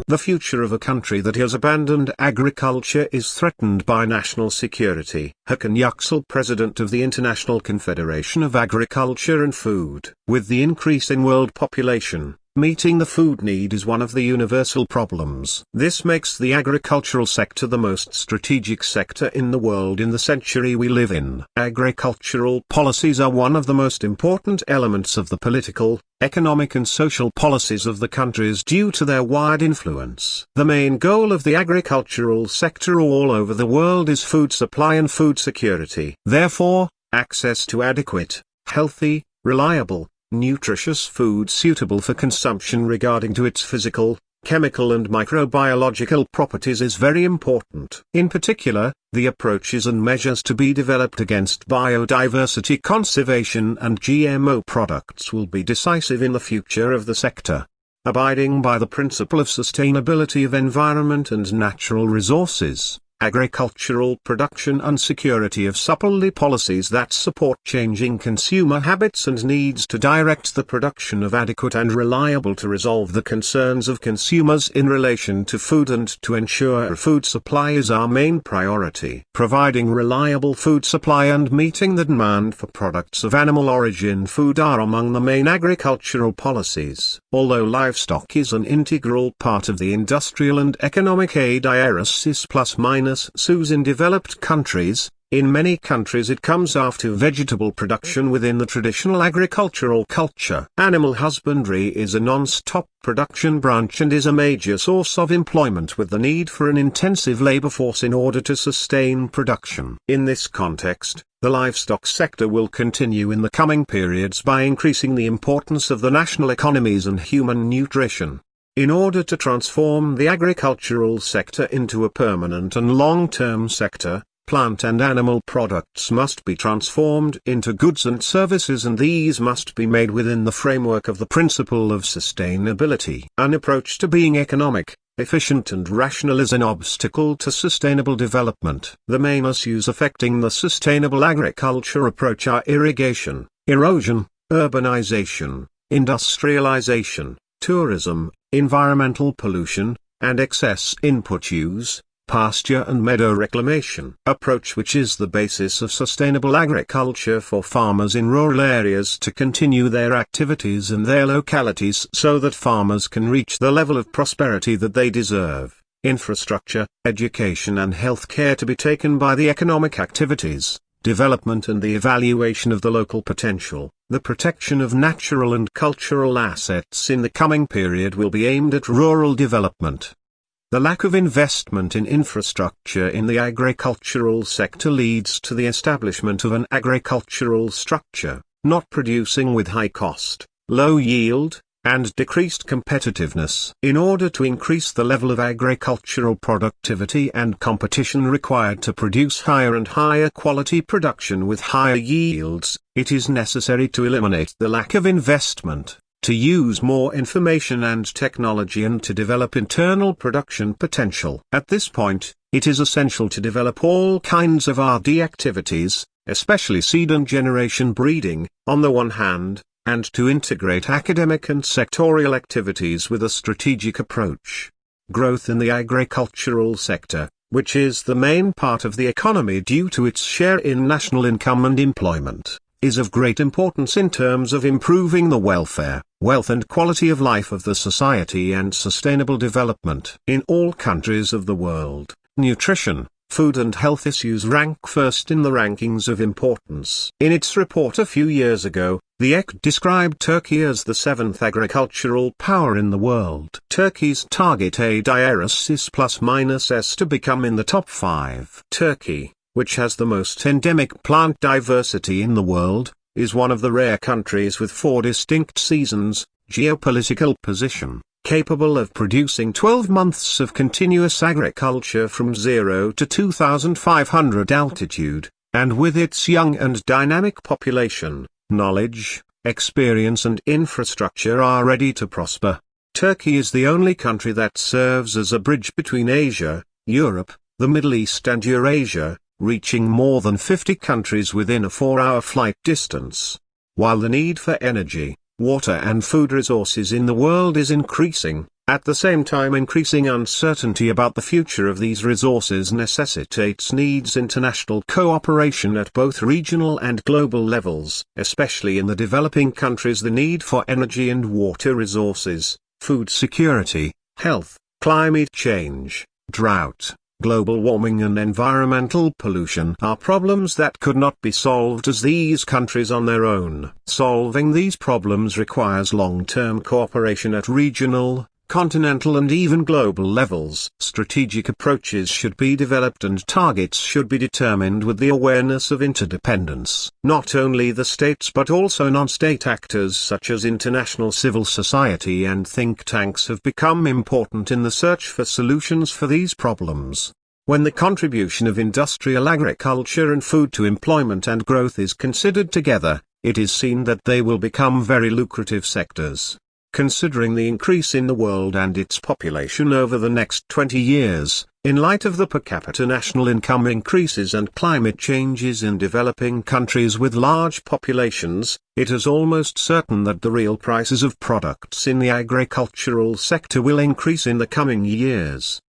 The future of a country that has abandoned agriculture is threatened by national security. Hakan Yüksel, president of the International Confederation of Agriculture and Food. With the increase in world population, meeting the food need is one of the universal problems. This makes the agricultural sector the most strategic sector in the world in the century we live in. Agricultural policies are one of the most important elements of the political, economic and social policies of the countries due to their wide influence. The main goal of the agricultural sector all over the world is food supply and food security. Therefore, access to adequate, healthy, reliable, nutritious food suitable for consumption regarding to its physical, chemical and microbiological properties is very important. In particular, the approaches and measures to be developed against biodiversity conservation and GMO products will be decisive in the future of the sector. Abiding by the principle of sustainability of environment and natural resources, agricultural production and security of supply policies that support changing consumer habits and needs to direct the production of adequate and reliable to resolve the concerns of consumers in relation to food and to ensure food supply is our main priority. Providing reliable food supply and meeting the demand for products of animal origin food are among the main agricultural policies. Although livestock is an integral part of the industrial and economic ADRS plus-minus SUS in developed countries, in many countries it comes after vegetable production within the traditional agricultural culture. Animal husbandry is a non-stop production branch and is a major source of employment with the need for an intensive labor force in order to sustain production. In this context, the livestock sector will continue in the coming periods by increasing the importance of the national economies and human nutrition. In order to transform the agricultural sector into a permanent and long-term sector, plant and animal products must be transformed into goods and services, and these must be made within the framework of the principle of sustainability. An approach to being economic, efficient and rational is an obstacle to sustainable development. The main issues affecting the sustainable agriculture approach are irrigation, erosion, urbanization, industrialization, tourism, environmental pollution, and excess input use, pasture and meadow reclamation. Approach which is the basis of sustainable agriculture for farmers in rural areas to continue their activities in their localities so that farmers can reach the level of prosperity that they deserve. Infrastructure, education and health care to be taken by the economic activities, development and the evaluation of the local potential. The protection of natural and cultural assets in the coming period will be aimed at rural development. The lack of investment in infrastructure in the agricultural sector leads to the establishment of an agricultural structure, not producing with high cost, low yield, and decreased competitiveness. In order to increase the level of agricultural productivity and competition required to produce higher and higher quality production with higher yields, it is necessary to eliminate the lack of investment, to use more information and technology and to develop internal production potential. At this point, it is essential to develop all kinds of R&D activities, especially seed and generation breeding, on the one hand, and to integrate academic and sectorial activities with a strategic approach. Growth in the agricultural sector, which is the main part of the economy due to its share in national income and employment, is of great importance in terms of improving the welfare, wealth and quality of life of the society and sustainable development. In all countries of the world, nutrition, food and health issues rank first in the rankings of importance. In its report a few years ago, the ICAF described Turkey as the seventh agricultural power in the world. Turkey's target ADRS is ±S to become in the top 5. Turkey, which has the most endemic plant diversity in the world, is one of the rare countries with 4 distinct seasons, geopolitical position, capable of producing 12 months of continuous agriculture from 0 to 2,500 altitude, and with its young and dynamic population, knowledge, experience and infrastructure are ready to prosper. Turkey is the only country that serves as a bridge between Asia, Europe, the Middle East and Eurasia, reaching more than 50 countries within a 4-hour flight distance. While the need for energy, water and food resources in the world is increasing, At the same time, increasing uncertainty about the future of these resources needs international cooperation at both regional and global levels, especially in the developing countries. The need for energy and water resources, food security, health, climate change, drought, global warming and environmental pollution are problems that could not be solved as these countries on their own. Solving these problems requires long-term cooperation at regional, continental and even global levels. Strategic approaches should be developed and targets should be determined with the awareness of interdependence. Not only the states but also non-state actors such as international civil society and think tanks have become important in the search for solutions for these problems. When the contribution of industrial agriculture and food to employment and growth is considered together, it is seen that they will become very lucrative sectors. Considering the increase in the world and its population over the next 20 years, in light of the per capita national income increases and climate changes in developing countries with large populations, it is almost certain that the real prices of products in the agricultural sector will increase in the coming years.